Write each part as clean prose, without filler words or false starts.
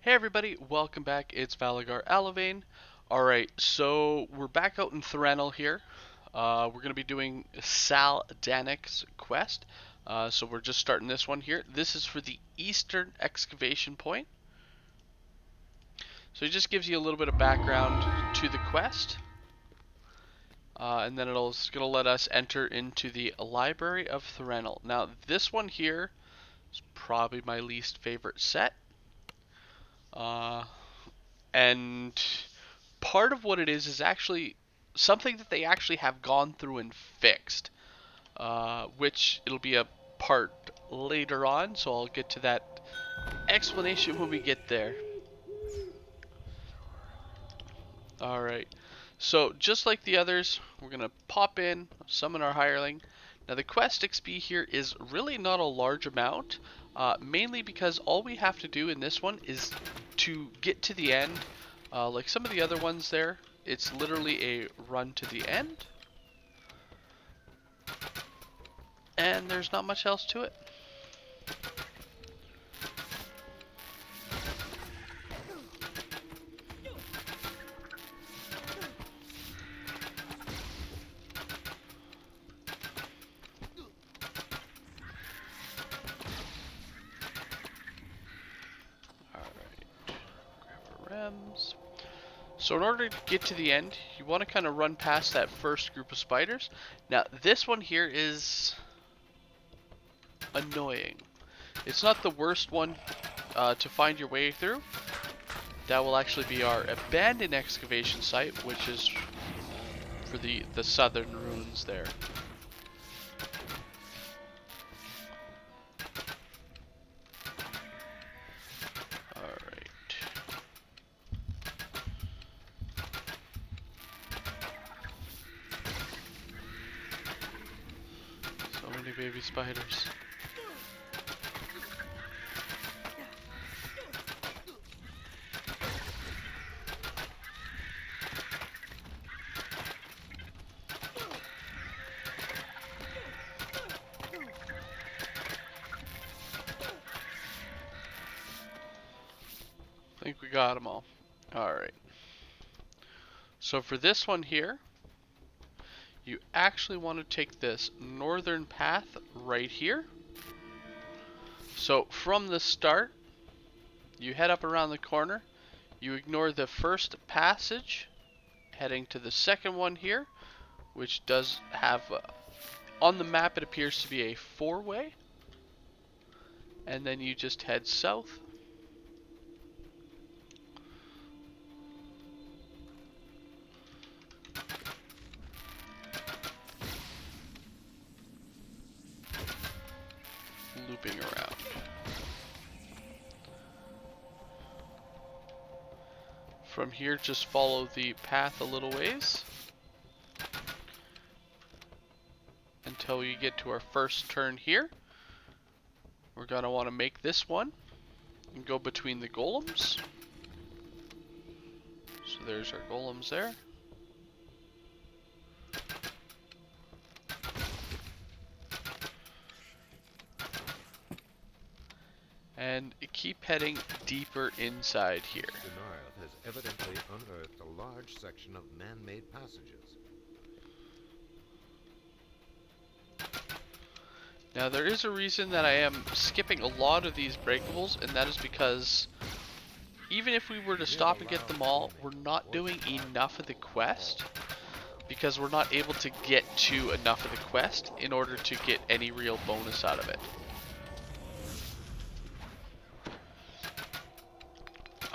Hey everybody, welcome back. It's Valagar Aloevain. Alright, so we're back out in Threnal here. We're going to be doing Sal Danik's quest. So we're just starting this one here. This is for the Eastern Excavation point. So it just gives you a little bit of background to the quest. And then it's going to let us enter into the Library of Threnal. Now this one here is probably my least favorite set. And part of what it is actually something that they actually have gone through and fixed, which it'll be a part later on, so I'll get to that explanation when we get there. Alright, so just like the others, we're going to pop in, summon our hireling. Now the quest XP here is really not a large amount, mainly because all we have to do in this one is to get to the end. Like some of the other ones there, it's literally a run to the end. And there's not much else to it. So in order to get to the end, you want to kind of run past that first group of spiders. Now this one here is annoying. It's not the worst one to find your way through. That will actually be our abandoned excavation site, which is for the southern ruins there. Baby spiders. I think we got them all. Alright. So for this one here, you actually want to take this northern path right here. So from the start, you head up around the corner, you ignore the first passage, heading to the second one here, which does have, on the map it appears to be a four-way, and then you just head south. Looping around. From here, just follow the path a little ways until you get to our first turn here. We're gonna want to make this one and go between the golems. So there's our golems there. And keep heading deeper inside here. Denial has evidently unearthed a large section of man-made passages. Now there is a reason that I am skipping a lot of these breakables, and that is because even if we were to stop and get them all, we're not doing enough of the quest, because we're not able to get to enough of the quest in order to get any real bonus out of it.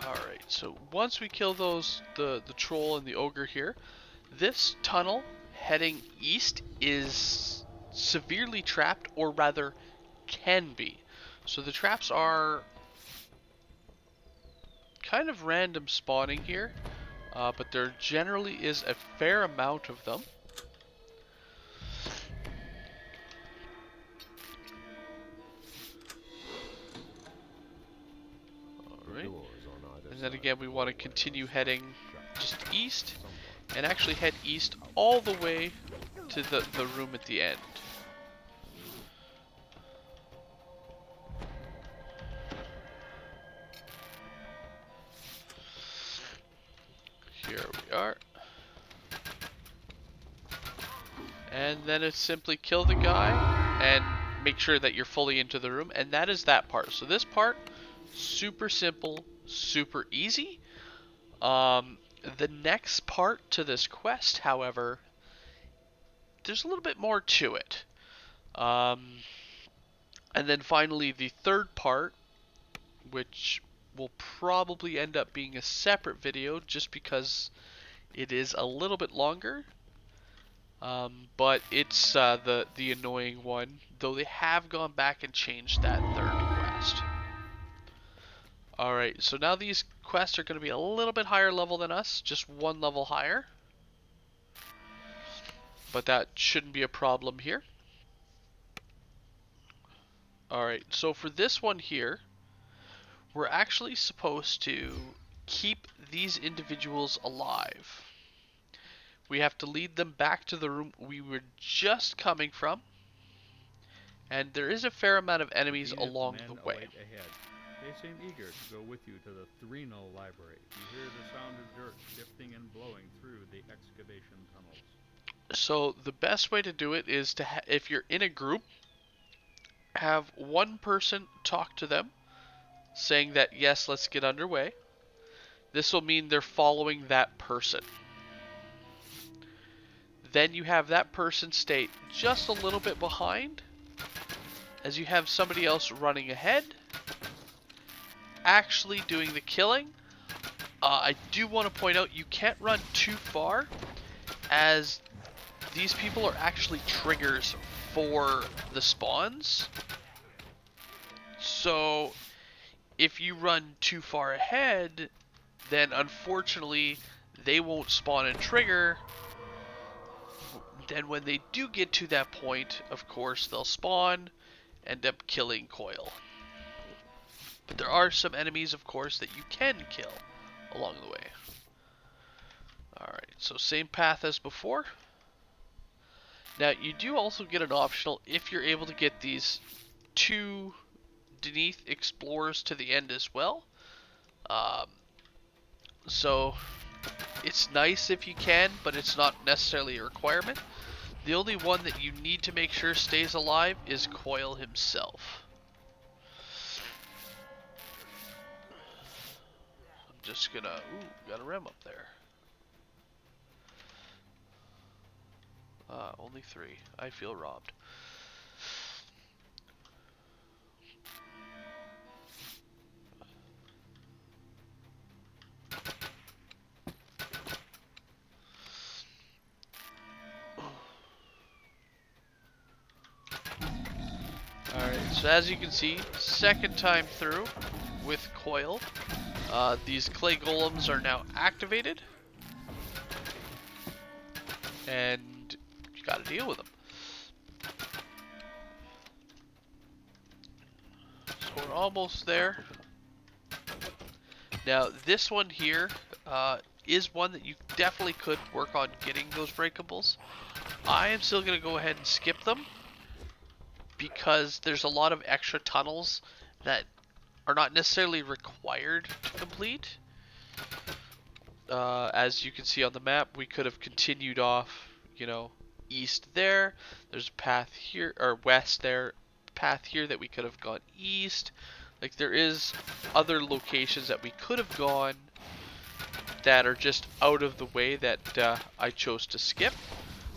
Alright, so once we kill those, the troll and the ogre here, this tunnel heading east is severely trapped, or rather can be. So the traps are kind of random spawning here, but there generally is a fair amount of them. Alright. And then again, we want to continue heading just east, and actually head east all the way to the room at the end. Here we are. And then it's simply kill the guy and make sure that you're fully into the room. And that is that part. So this part, super simple, super easy. The next part to this quest, however, there's a little bit more to it. And then finally, the third part, which will probably end up being a separate video just because it is a little bit longer. But it's the annoying one, though they have gone back and changed that third quest. Alright, so now these quests are going to be a little bit higher level than us, just one level higher. But that shouldn't be a problem here. Alright, so for this one here, we're actually supposed to keep these individuals alive. We have to lead them back to the room we were just coming from. And there is a fair amount of enemies along the way. Ahead. They seem eager to go with you to the Threnal Library. You hear the sound of dirt shifting and blowing through the excavation tunnels. So the best way to do it is to, if you're in a group, have one person talk to them, saying that yes, let's get underway. This will mean they're following that person. Then you have that person stay just a little bit behind, as you have somebody else running ahead, actually doing the killing. I do want to point out you can't run too far, as these people are actually triggers for the spawns. So if you run too far ahead, then unfortunately they won't spawn and trigger. Then when they do get to that point, of course, they'll spawn, end up killing Coil. But there are some enemies, of course, that you can kill along the way. Alright, so same path as before. Now, you do also get an optional if you're able to get these two Deneath Explorers to the end as well. So, it's nice if you can, but it's not necessarily a requirement. The only one that you need to make sure stays alive is Coil himself. I'm just gonna... Ooh, got a rem up there. Only 3. I feel robbed. Alright, so as you can see, second time through with Coil, these clay golems are now activated, and you gotta deal with them. So we're almost there. Now this one here is one that you definitely could work on getting those breakables. I am still gonna go ahead and skip them, because there's a lot of extra tunnels that are not necessarily required to complete. As you can see on the map, we could have continued off, you know, east there. There's a path here, or west there, path here that we could have gone east. Like, there is other locations that we could have gone that are just out of the way that I chose to skip,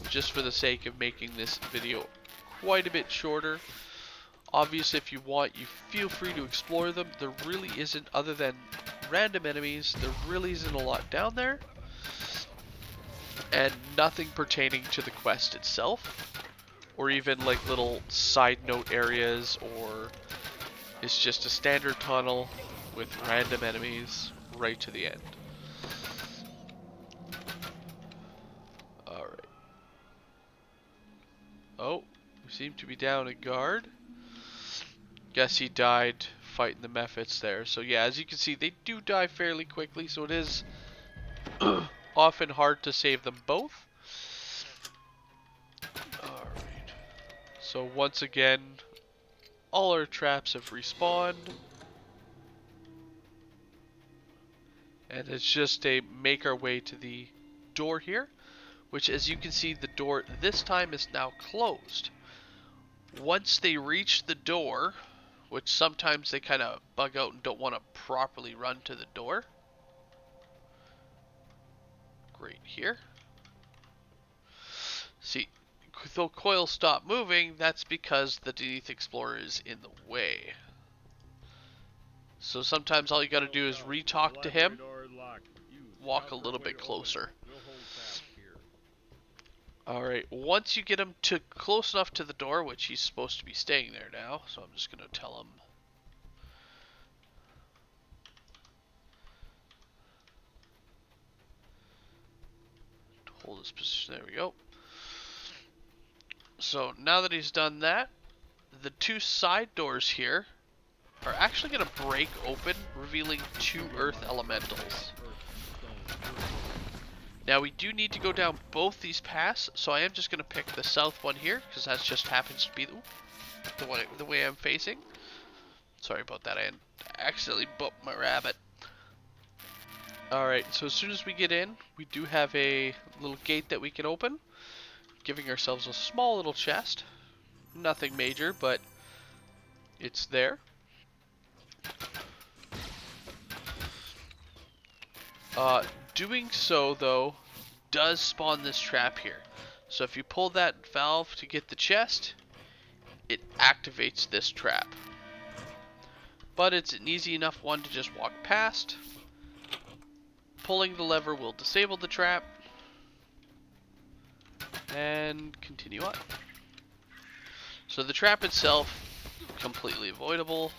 just for the sake of making this video quite a bit shorter. Obviously, if you want, you feel free to explore them. There really isn't, other than random enemies, there really isn't a lot down there. And nothing pertaining to the quest itself. Or even like little side note areas, or it's just a standard tunnel with random enemies right to the end. Alright. Oh, we seem to be down a guard. Guess he died fighting the Mephits there. So yeah, as you can see, they do die fairly quickly, so it is often hard to save them both. Alright. So once again, all our traps have respawned. And it's just a make our way to the door here, which, as you can see, the door this time is now closed. Once they reach the door, which sometimes they kind of bug out and don't want to properly run to the door. Great here. See, though coils stop moving, that's because the Denith Explorer is in the way. So sometimes all you gotta do is re-talk to him, walk a little bit closer. Alright, once you get him to close enough to the door, which he's supposed to be staying there now, so I'm just gonna tell him. To hold his position, there we go. So now that he's done that, the two side doors here are actually going to break open, revealing two earth elementals. Now we do need to go down both these paths, so I am just going to pick the south one here, because that just happens to be the way I'm facing. Sorry about that, I accidentally bumped my rabbit. Alright, so as soon as we get in, we do have a little gate that we can open, giving ourselves a small little chest. Nothing major, but it's there. Doing so, though, does spawn this trap here. So if you pull that valve to get the chest, it activates this trap. But it's an easy enough one to just walk past. Pulling the lever will disable the trap. And continue on. So the trap itself, completely avoidable.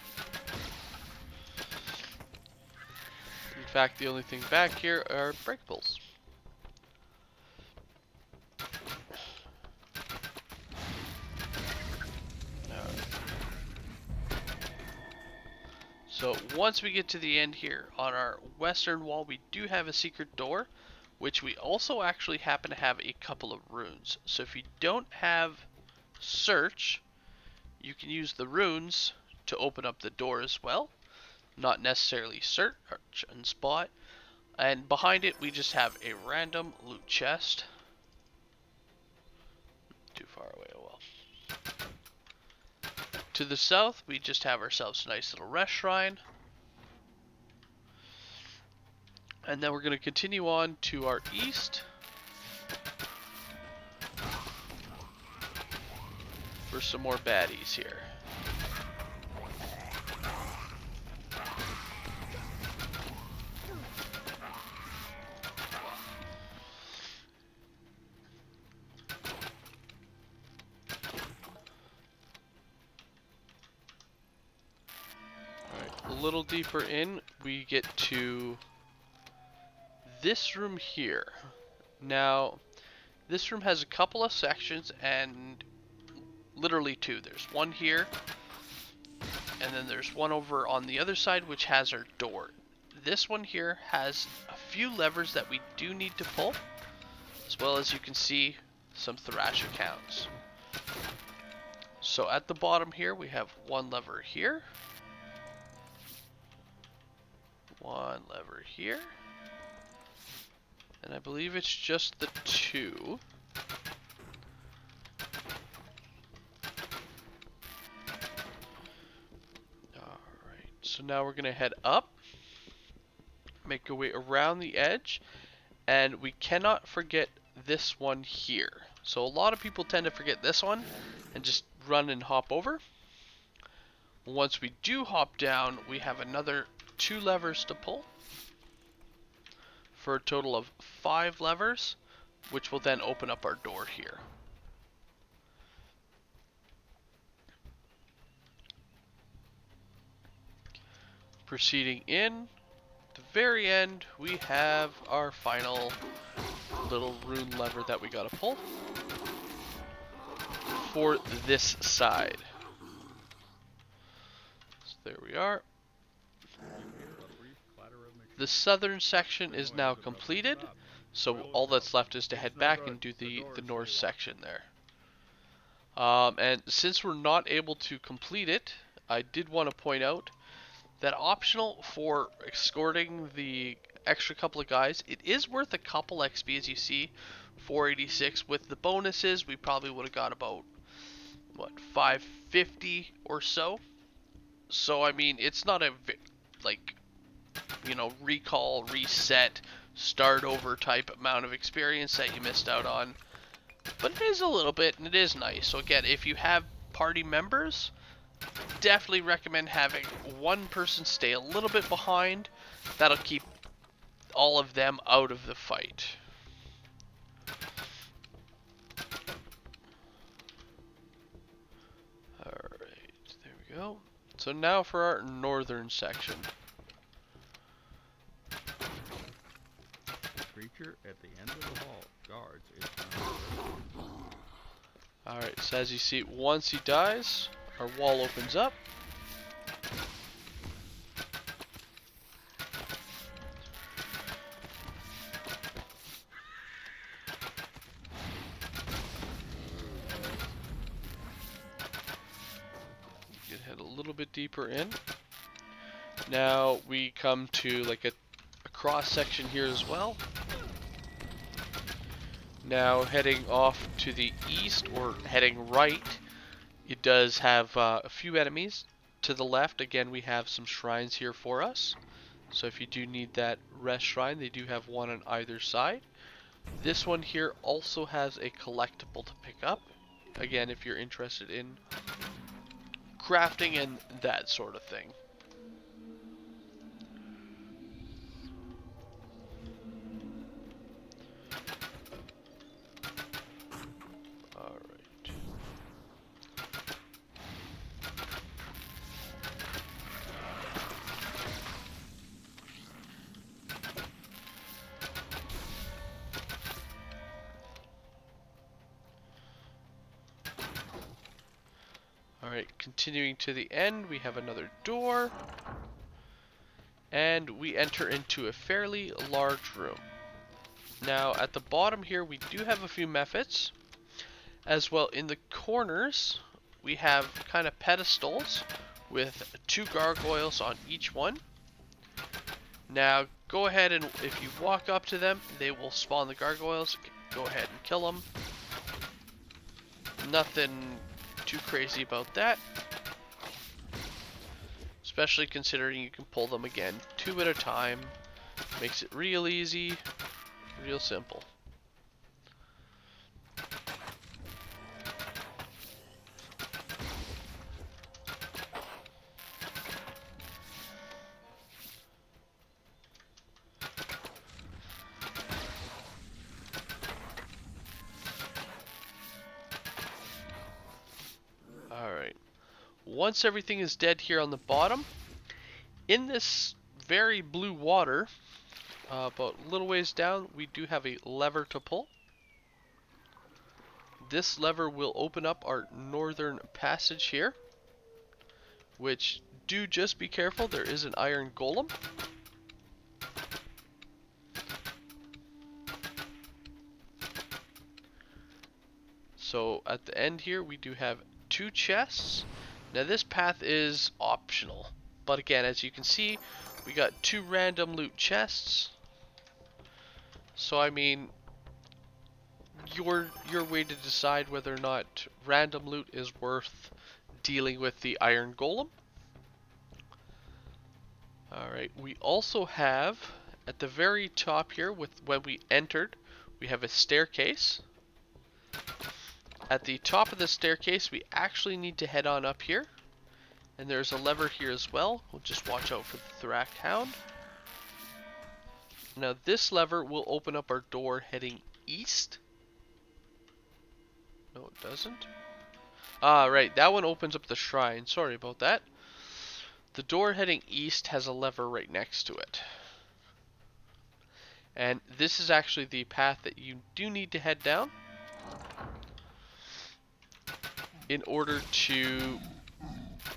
In fact, the only thing back here are breakables. So once we get to the end here, on our western wall, we do have a secret door, which we also actually happen to have a couple of runes. So if you don't have search, you can use the runes to open up the door as well. Not necessarily search and spot. And behind it, we just have a random loot chest. Too far away, oh well. To the south, we just have ourselves a nice little rest shrine. And then we're going to continue on to our east for some more baddies here. A little deeper in, we get to this room here. Now, this room has a couple of sections, and literally two. There's one here, and then there's one over on the other side, which has our door. This one here has a few levers that we do need to pull, as well as you can see some thrash accounts. So at the bottom here, we have one lever here. One lever here. And I believe it's just the two. Alright, so now we're going to head up. Make our way around the edge. And we cannot forget this one here. So a lot of people tend to forget this one and just run and hop over. Once we do hop down, we have another two levers to pull for a total of 5 levers, which will then open up our door here. Proceeding in, at the very end, we have our final little rune lever that we gotta pull for this side. So there we are. The southern section is now completed, so all that's left is to head back and do the north section there. And since we're not able to complete it, I did want to point out that optional for escorting the extra couple of guys, it is worth a couple XP as you see, 486. With the bonuses, we probably would have got about, what, 550 or so. So, I mean, it's not a, like, you know, recall, reset, start over type amount of experience that you missed out on. But it is a little bit, and it is nice. So again, if you have party members, definitely recommend having one person stay a little bit behind. That'll keep all of them out of the fight. Alright, there we go. So now for our northern section. Creature at the end of the hall guards its boundary. Alright, so as you see, once he dies, our wall opens up. You can head a little bit deeper in. Now we come to like a cross section here as well. Now heading off to the east, or heading right, it does have a few enemies. To the left, again, we have some shrines here for us. So if you do need that rest shrine, they do have one on either side. This one here also has a collectible to pick up. Again, if you're interested in crafting and that sort of thing. Alright. Alright, continuing to the end, we have another door. And we enter into a fairly large room. Now, at the bottom here, we do have a few mephits. As well, in the corners, we have kind of pedestals with 2 gargoyles on each one. Now, go ahead and if you walk up to them, they will spawn the gargoyles. Go ahead and kill them. Nothing too crazy about that. Especially considering you can pull them again 2 at a time. Makes it real easy, real simple. Alright. Once everything is dead here on the bottom, in this very blue water, about a little ways down, we do have a lever to pull. This lever will open up our northern passage here, which, do just be careful, there is an iron golem. So at the end here we do have 2 chests. Now this path is optional, but again, as you can see, we got 2 random loot chests. So I mean, your way to decide whether or not random loot is worth dealing with the iron golem. Alright, we also have at the very top here, when we entered, we have a staircase. At the top of the staircase, we actually need to head on up here. And there's a lever here as well. We'll just watch out for the Thrak Hound. Now this lever will open up our door heading east. No, it doesn't. Ah, right, that one opens up the shrine. Sorry about that. The door heading east has a lever right next to it. And this is actually the path that you do need to head down in order to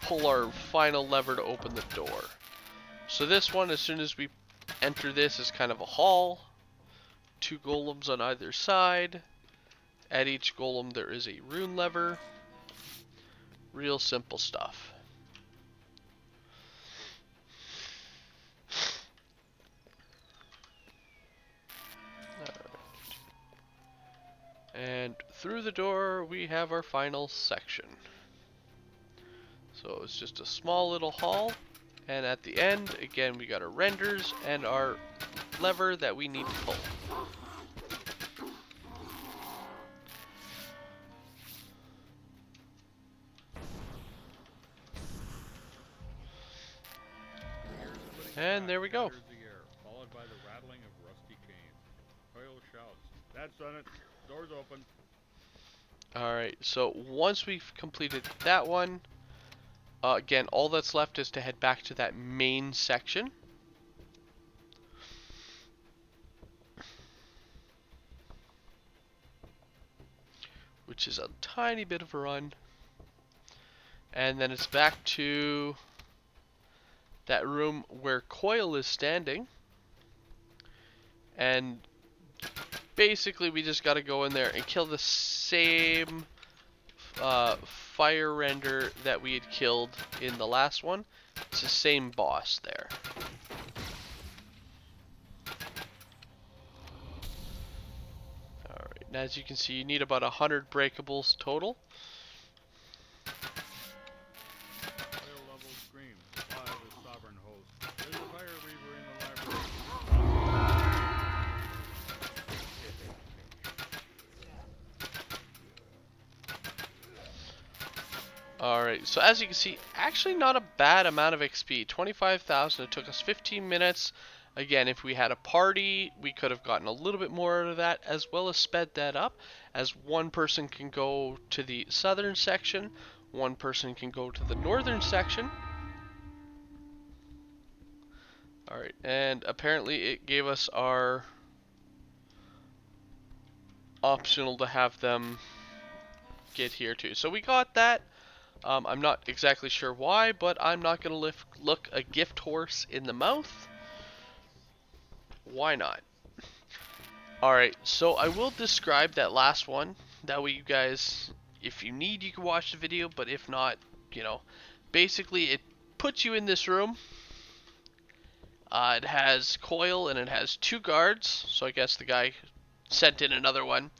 pull our final lever to open the door. So this one, as soon as we enter this, is kind of a hall. 2 golems on either side. At each golem there is a rune lever. Real simple stuff. through the door we have our final section. So it's just a small little hall, and at the end, again, we got our renders and our lever that we need to pull. And there we go. The air, followed by the rattling of rusty chains. Coyle shouts, "That's done it. Doors open." Alright, so once we've completed that one, again, all that's left is to head back to that main section. Which is a tiny bit of a run. And then it's back to that room where Coyle is standing. And basically we just gotta go in there and kill the same fire render that we had killed in the last one. It's the same boss there. Alright, and as you can see, you need about 100 breakables total. Coyle level screams, "Fly the sovereign host. There's a fire weaver in the library." Alright, so as you can see, actually not a bad amount of XP. 25,000, it took us 15 minutes. Again, if we had a party, we could have gotten a little bit more out of that, as well as sped that up, as one person can go to the southern section, one person can go to the northern section. Alright, and apparently it gave us our optional to have them get here too. So we got that. I'm not exactly sure why, but I'm not going to look a gift horse in the mouth. Why not? Alright, so I will describe that last one. That way you guys, if you need, you can watch the video, but if not, you know, basically it puts you in this room. It has Coyle and it has 2 guards, so I guess the guy sent in another one.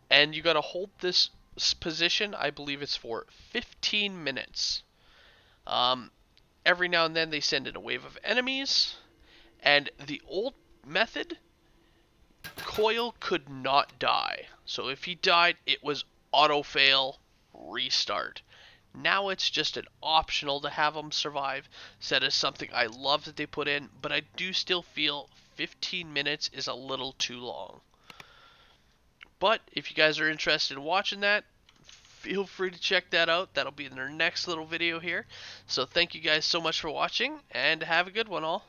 And you gotta hold this position, I believe it's for 15 minutes. Every now and then they send in a wave of enemies, and the old method, Coyle could not die. So if he died, it was auto fail, restart. Now it's just an optional to have him survive. So that is something I love that they put in, but I do still feel 15 minutes is a little too long. But if you guys are interested in watching that, feel free to check that out. That'll be in our next little video here. So thank you guys so much for watching, and have a good one all.